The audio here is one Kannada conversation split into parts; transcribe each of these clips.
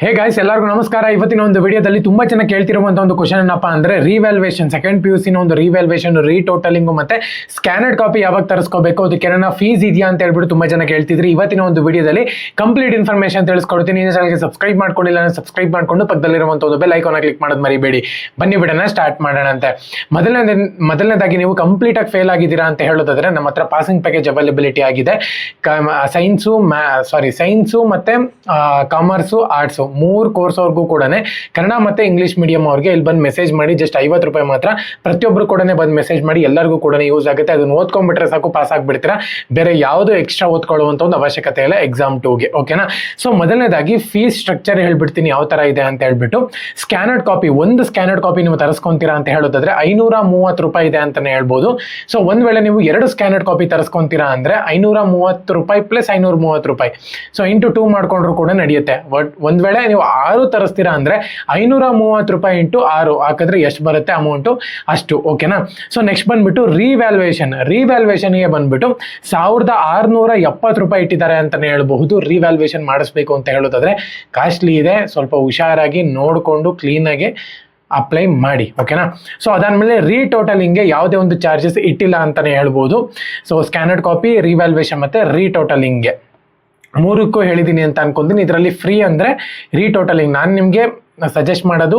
ಹೇ ಗಾಯ್ಸ್, ಎಲ್ಲರಿಗೂ ನಮಸ್ಕಾರ. ಇವತ್ತಿನ ಒಂದು ವಿಡಿಯೋದಲ್ಲಿ ತುಂಬಾ ಚೆನ್ನಾಗಿ ಕೇಳ್ತಿರುವಂತ ಒಂದು ಕ್ವಶನ್ ಏನಪ್ಪಾ ಅಂದ್ರೆ ರಿವ್ಯಾಲ್ಯೂಯೇಷನ್, ಸೆಕೆಂಡ್ PUC ನ ಒಂದು ರಿವ್ಯಾಲ್ಯೂಯೇಷನ್, ರೀಟೋಟಲಿಂಗ್ ಮತ್ತೆ ಸ್ಕ್ಯಾನರ್ಡ್ ಕಾಪಿ ಯಾವಾಗ ತರಿಸ್ಕೋಬೇಕು, ಅದಕ್ಕೆ ಏನಾರ ಫೀಸ್ ಇದೆಯಾ ಅಂತ ಹೇಳ್ಬಿಟ್ಟು ತುಂಬಾ ಜನ ಕೇಳ್ತಿದ್ರಿ. ಇವತ್ತಿನ ಒಂದು ವಿಡಿಯೋದಲ್ಲಿ ಕಂಪ್ಲೀಟ್ ಇನ್ಫಾರ್ಮೇಶನ್ ತಿಳಿಸ್ಕೊಡ್ತೀನಿ. ಈ ಚಾನಲ್ಗೆ ಸಬ್ಸ್ಕ್ರೈಬ್ ಮಾಡ್ಕೊಂಡಿಲ್ಲ ಅಂದ್ರೆ ಸಬ್ಸ್ಕ್ರೈಬ್ ಮಾಡ್ಕೊಂಡು ಪಕ್ಕದಲ್ಲಿರುವಂತ ಒಂದು ಬೆಲ್ ಐಕಾನ್ ಕ್ಲಿಕ್ ಮಾಡೋದು ಮರಿಬೇಡಿ. ಬನ್ನಿ ವಿಡಿಯೋನ ಸ್ಟಾರ್ಟ್ ಮಾಡೋಣ ಅಂತೆ. ಮೊದಲನೇದಾಗಿ ನೀವು ಕಂಪ್ಲೀಟ್ ಆಗಿ ಫೇಲ್ ಆಗಿದ್ದೀರಾ ಅಂತ ಹೇಳೋದಾದ್ರೆ ನಮ್ಮ ಹತ್ರ ಪಾಸಿಂಗ್ ಪ್ಯಾಕೇಜ್ ಅವೈಲಬಿಲಿಟಿ ಆಗಿದೆ. ಸೈನ್ಸು ಮತ್ತೆ ಕಾಮರ್ಸು, ಆರ್ಟ್ಸು 3 ಕೋರ್ಸ್ವರೆಗೂ ಕೂಡ ಕನ್ನಡ ಮತ್ತೆ ಇಂಗ್ಲಿಷ್ ಮೀಡಿಯಂ ಅವ್ರಿಗೆ ಇಲ್ಲಿ ಬಂದು ಮೆಸೇಜ್ ಮಾಡಿ. ಜಸ್ಟ್ 50 ರೂಪಾಯಿ ಮಾತ್ರ. ಪ್ರತಿಯೊಬ್ಬರು ಕೂಡ ಬಂದು ಮೆಸೇಜ್ ಮಾಡಿ. ಎಲ್ಲರಿಗೂ ಕೂಡ ಯೂಸ್ ಆಗುತ್ತೆ. ಅದನ್ನ ಓದ್ಕೊಂಡ್ಬಿಟ್ರೆ ಸಾಕು, ಪಾಸ್ ಆಗ್ಬಿಡ್ತೀರಾ. ಬೇರೆ ಯಾವುದು ಎಕ್ಸ್ಟ್ರಾ ಓದ್ಕೊಳ್ಳುವಂತ ಒಂದು ಅವಶ್ಯಕತೆ ಇಲ್ಲ ಎಕ್ಸಾಮ್ 2ಗೆ. ಓಕೆನಾ? ಸೊ ಮೊದಲನೇದಾಗಿ ಫೀಸ್ ಸ್ಟ್ರಕ್ಚರ್ ಹೇಳ್ಬಿಡ್ತೀನಿ ಯಾವ ತರ ಇದೆ ಅಂತ ಹೇಳ್ಬಿಟ್ಟು. ಸ್ಕ್ಯಾನರ್ಡ್ ಕಾಪಿ, ಒಂದು ಸ್ಕ್ಯಾನರ್ಡ್ ಕಾಪಿ ನೀವು ತರಿಸ್ಕೊಂತೀರಾ ಅಂತ ಹೇಳೋದಾದ್ರೆ 530 ರೂಪಾಯಿ ಇದೆ ಅಂತಾನೆ ಹೇಳ್ಬೋದು. ಸೊ ಒಂದ್ ವೇಳೆ ನೀವು 2 ಸ್ಕ್ಯಾನರ್ಡ್ ಕಾಪಿ ತರಿಸ್ಕೊಂತೀರಾ ಅಂದ್ರೆ 530 ರೂಪಾಯಿ ಪ್ಲಸ್ 530 ರೂಪಾಯಿ. ಸೊ ಇಂಟು 2 ಮಾಡ್ಕೊಂಡ್ರು ಕೂಡ ನಡೆಯುತ್ತೆ. ಒಂದ್ ವೇಳೆ ನೀವು 6 ತರಿಸ್ತೀರಾ ಅಂದ್ರೆ 530 ರೂಪಾಯಿ ಇಂಟು 6 ಹಾಕಿದ್ರೆ ಎಷ್ಟು ಬರುತ್ತೆ ಅಮೌಂಟು ಅಷ್ಟು. ಓಕೆನಾ? ಸೊ ನೆಕ್ಸ್ಟ್ ಬಂದ್ಬಿಟ್ಟು ರಿವ್ಯಾಲ್ಯೂಯೇಷನ್ಗೆ ಬಂದ್ಬಿಟ್ಟು 1670 ರೂಪಾಯಿ ಇಟ್ಟಿದ್ದಾರೆ ಅಂತಾನೆ ಹೇಳ್ಬಹುದು. ರಿವ್ಯಾಲ್ಯೂಯೇಷನ್ ಮಾಡಿಸ್ಬೇಕು ಅಂತ ಹೇಳೋದಾದ್ರೆ ಕಾಸ್ಟ್ಲಿ ಇದೆ. ಸ್ವಲ್ಪ ಹುಷಾರಾಗಿ ನೋಡಿಕೊಂಡು ಕ್ಲೀನಾಗಿ ಅಪ್ಲೈ ಮಾಡಿ. ಓಕೆನಾ? ಸೊ ಅದಾದ್ಮೇಲೆ ರೀಟೋಟಲಿಂಗ್ಗೆ ಯಾವುದೇ ಒಂದು ಚಾರ್ಜಸ್ ಇಟ್ಟಿಲ್ಲ ಅಂತಾನೆ ಹೇಳ್ಬೋದು. ಸೊ ಸ್ಕ್ಯಾನರ್ಡ್ ಕಾಪಿ, ರಿವ್ಯಾಲ್ಯೂಯೇಷನ್ ಮತ್ತೆ ರೀಟೋಟಲಿಂಗ್ಗೆ 3ಕ್ಕೂ ಹೇಳಿದ್ದೀನಿ ಅಂತ ಅನ್ಕೊಂತೀನಿ. ಇದರಲ್ಲಿ ಫ್ರೀ ಅಂದರೆ ರೀಟೋಟಲಿಂಗ್. ನಾನು ನಿಮಗೆ ಸಜೆಸ್ಟ್ ಮಾಡೋದು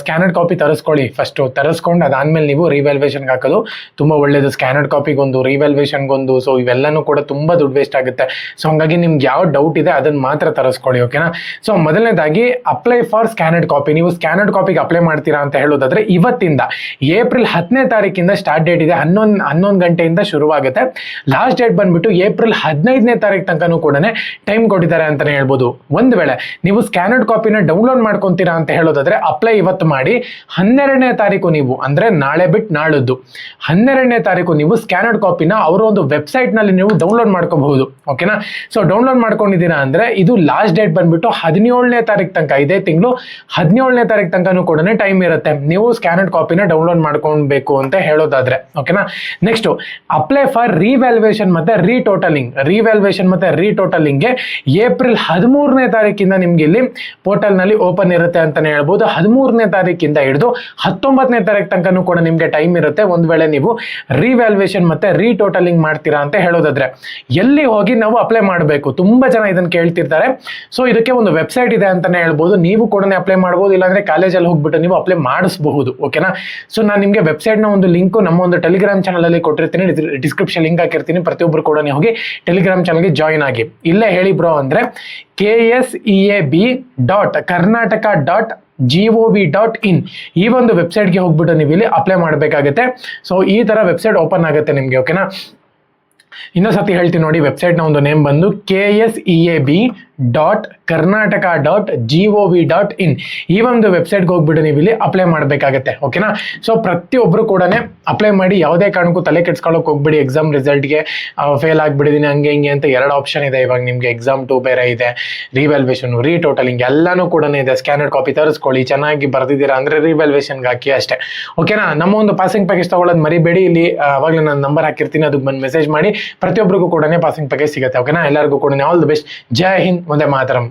ಸ್ಕ್ಯಾನರ್ಡ್ ಕಾಪಿ ತರಿಸ್ಕೊಳ್ಳಿ. ಫಸ್ಟು ತರಿಸ್ಕೊಂಡು ಅದಾದ್ಮೇಲೆ ನೀವು ರಿವ್ಯಾಲ್ಯೂಯೇಷನ್ಗೆ ಹಾಕೋದು ತುಂಬ ಒಳ್ಳೇದು. ಸ್ಕ್ಯಾನರ್ಡ್ ಕಾಪಿಗೊಂದು, ರಿವ್ಯಾಲ್ಯೂಯೇಷನ್ಗೊಂದು. ಸೊ ಇವೆಲ್ಲನೂ ಕೂಡ ತುಂಬ ದುಡ್ಡು ವೇಸ್ಟ್ ಆಗುತ್ತೆ. ಸೊ ಹಂಗಾಗಿ ನಿಮ್ಗೆ ಯಾವ ಡೌಟ್ ಇದೆ ಅದನ್ನು ಮಾತ್ರ ತರಿಸ್ಕೊಳ್ಳಿ. ಓಕೆನಾ? ಸೊ ಮೊದಲನೇದಾಗಿ ಅಪ್ಲೈ ಫಾರ್ ಸ್ಕ್ಯಾನರ್ಡ್ ಕಾಪಿ. ನೀವು ಸ್ಕ್ಯಾನರ್ಡ್ ಕಾಪಿಗೆ ಅಪ್ಲೈ ಮಾಡ್ತೀರಾ ಅಂತ ಹೇಳೋದಾದ್ರೆ ಇವತ್ತಿಂದ ಏಪ್ರಿಲ್ 10ನೇ ತಾರೀಕಿಂದ ಸ್ಟಾರ್ಟ್ ಡೇಟ್ ಇದೆ. 11 ಗಂಟೆಯಿಂದ ಶುರುವಾಗುತ್ತೆ. ಲಾಸ್ಟ್ ಡೇಟ್ ಬಂದ್ಬಿಟ್ಟು ಏಪ್ರಿಲ್ 15ನೇ ತಾರೀಕು ತನಕನೂ ಕೂಡ ಟೈಮ್ ಕೊಟ್ಟಿದ್ದಾರೆ ಅಂತಾನೆ ಹೇಳ್ಬೋದು. ಒಂದು ವೇಳೆ ನೀವು ಸ್ಕ್ಯಾನರ್ಡ್ ಕಾಪಿನ ಡೌನ್ಲೋಡ್ ಮಾಡ್ಕೊಂತೀರಾ ಅಂತ ಹೇಳೋದಾದ್ರೆ ಅಪ್ಲೈ ಇವತ್ತು ಮಾಡಿ. 12ನೇ ತಾರೀಕು ನೀವು ಅಂದ್ರೆ ನಾಳೆ ಬಿಟ್ಟು ನಾಳದ್ದು 12ನೇ ತಾರೀಕು ನೀವು ಸ್ಕ್ಯಾನರ್ಡ್ ಕಾಪಿನ ಅವರ ಒಂದು ವೆಬ್ಸೈಟ್ ನಲ್ಲಿ ನೀವು ಡೌನ್ಲೋಡ್ ಮಾಡ್ಕೋಬಹುದು. ಓಕೆನಾ? ಸೊ ಡೌನ್ಲೋಡ್ ಮಾಡ್ಕೊಂಡಿದ್ದೀರಾ ಅಂದ್ರೆ ಇದು ಲಾಸ್ಟ್ ಡೇಟ್ ಬಂದ್ಬಿಟ್ಟು 17ನೇ ತಾರೀಕು ತನಕ. ಇದೇ ತಿಂಗಳು 17ನೇ ತಾರೀಕು ತನಕನೂ ಕೂಡ ಟೈಮ್ ಇರುತ್ತೆ ನೀವು ಸ್ಕ್ಯಾನರ್ಡ್ ಕಾಪಿನ ಡೌನ್ಲೋಡ್ ಮಾಡ್ಕೊಳ್ಬೇಕು ಅಂತ ಹೇಳೋದಾದ್ರೆ. ಓಕೆನಾ? ನೆಕ್ಸ್ಟ್ ಅಪ್ಲೈ ಫಾರ್ ರಿವ್ಯಾಲ್ಯೂಯೇಷನ್ ಮತ್ತೆ ರೀಟೋಟಲಿಂಗ್ಗೆ ಏಪ್ರಿಲ್ 13ನೇ ತಾರೀಕಿಂದ ನಿಮ್ಗೆ ಇಲ್ಲಿ ಪೋರ್ಟಲ್ ನಲ್ಲಿ ಓಪನ್ ಇರುತ್ತೆ ಅಂತಾನೆ ಹೇಳ್ಬೋದು. 13ನೇ ತಾರೀಕಿಂದ ಹಿಡಿದು 19ನೇ ತಾರೀಕು ತನಕನೂ ಕೂಡ ನಿಮ್ಗೆ ಟೈಮ್ ಇರುತ್ತೆ. ಒಂದ್ ವೇಳೆ ನೀವು ರಿವ್ಯಾಲ್ಯೂಯೇಷನ್ ಮತ್ತೆ ರೀಟೋಟಲಿಂಗ್ ಮಾಡ್ತೀರಾ ಅಂತ ಹೇಳೋದಾದ್ರೆ ಎಲ್ಲಿ ಹೋಗಿ ನಾವು ಅಪ್ಲೈ ಮಾಡಬೇಕು? ತುಂಬಾ ಜನ ಇದನ್ನ ಕೇಳ್ತಿರ್ತಾರೆ. ಸೊ ಇದಕ್ಕೆ ಒಂದು ವೆಬ್ಸೈಟ್ ಇದೆ ಅಂತಾನೆ ಹೇಳ್ಬೋದು. ನೀವು ಕೂಡ ಅಪ್ಲೈ ಮಾಡಬಹುದು, ಇಲ್ಲಾಂದ್ರೆ ಕಾಲೇಜಲ್ಲಿ ಹೋಗ್ಬಿಟ್ಟು ನೀವು ಅಪ್ಲೈ ಮಾಡಿಸಬಹುದು. ಓಕೆನಾ? ಸೊ ನಾನು ನಿಮಗೆ ವೆಬ್ಸೈಟ್ ನ ಒಂದು ಲಿಂಕ್ ನಮ್ಮ ಒಂದು ಟೆಲಿಗ್ರಾಮ್ ಚಾನಲ್ ಅಲ್ಲಿ ಕೊಟ್ಟಿರ್ತೀನಿ. ಡಿಸ್ಕ್ರಿಪ್ಷನ್ ಲಿಂಕ್ ಹಾಕಿರ್ತೀನಿ. ಪ್ರತಿಯೊಬ್ಬರು ಕೂಡ ಹೋಗಿ ಟೆಲಿಗ್ರಾಮ್ ಚಾನಲ್ಗೆ ಜಾಯಿನ್ ಆಗಿ. ಇಲ್ಲೇ ಹೇಳಿ ಬ್ರೋ ಅಂದ್ರೆ KSEAB.karnataka.gov.in ಈ ಒಂದು ವೆಬ್ಸೈಟ್ಗೆ ಹೋಗ್ಬಿಟ್ಟು ನೀವು ಇಲ್ಲಿ ಅಪ್ಲೈ ಮಾಡಬೇಕಾಗುತ್ತೆ. ಸೊ ಈ ತರ ವೆಬ್ಸೈಟ್ ಓಪನ್ ಆಗುತ್ತೆ ನಿಮ್ಗೆ. ಓಕೆನಾ? ಇನ್ನೊಂದ್ಸತಿ ಹೇಳ್ತೀನಿ ನೋಡಿ. ವೆಬ್ಸೈಟ್ ನ ಒಂದು ನೇಮ್ ಬಂದು KSEAB.karnataka.gov.in ಈ ಒಂದು ವೆಬ್ಸೈಟ್ಗೆ ಹೋಗ್ಬಿಟ್ಟು ನೀವು ಇಲ್ಲಿ ಅಪ್ಲೈ ಮಾಡಬೇಕಾಗತ್ತೆ. ಓಕೆನಾ? ಸೊ ಪ್ರತಿಯೊಬ್ಬರು ಕೂಡ ಅಪ್ಲೈ ಮಾಡಿ. ಯಾವುದೇ ಕಾರಣಕ್ಕೂ ತಲೆ ಕೆಡ್ಸ್ಕೊಳ್ಳೋಕೆ ಹೋಗ್ಬಿಡಿ. ಎಕ್ಸಾಮ್ ರಿಸಲ್ಟ್ಗೆ ಫೇಲ್ ಆಗ್ಬಿಟ್ಟಿದ್ದೀನಿ ಹಂಗೆ ಹಿಂಗೆ ಅಂತ 2 ಆಪ್ಷನ್ ಇದೆ ಇವಾಗ ನಿಮ್ಗೆ. ಎಕ್ಸಾಮ್ 2 ಬೇರೆ ಇದೆ, ರಿವ್ಯಾಲ್ಯೂಯೇಷನ್, ರೀಟೋಟಲಿಂಗ್ ಎಲ್ಲಾನು ಕೂಡ ಇದೆ. ಸ್ಕ್ಯಾನರ್ಡ್ ಕಾಪಿ ತರಿಸ್ಕೊಳ್ಳಿ. ಚೆನ್ನಾಗಿ ಬರ್ದಿದ್ದೀರಾ ಅಂದ್ರೆ ರಿವ್ಯಾಲ್ಯೂಯೇಷನ್ಗೆ ಹಾಕಿ ಅಷ್ಟೇ. ಓಕೆನಾ? ನಮ್ಮ ಒಂದು ಪಾಸಿಂಗ್ ಪ್ಯಾಕೇಜ್ ತಗೊಳ್ಳೋದು ಮರಿಬೇಡಿ. ಇಲ್ಲಿ ಅವಾಗಲೇ ನಾನು ನಂಬರ್ ಹಾಕಿರ್ತೀನಿ, ಅದಕ್ಕೆ ಬಂದು ಮೆಸೇಜ್ ಮಾಡಿ. ಪ್ರತಿಯೊಬ್ಬರಿಗೂ ಕೂಡ ಪಾಸಿಂಗ್ ಪ್ಯಾಕೇಜ್ ಸಿಗುತ್ತೆ. ಓಕೆನಾ? ಎಲ್ಲರಿಗೂ ಕೂಡ all the best. Jai Hind, Vande Mataram.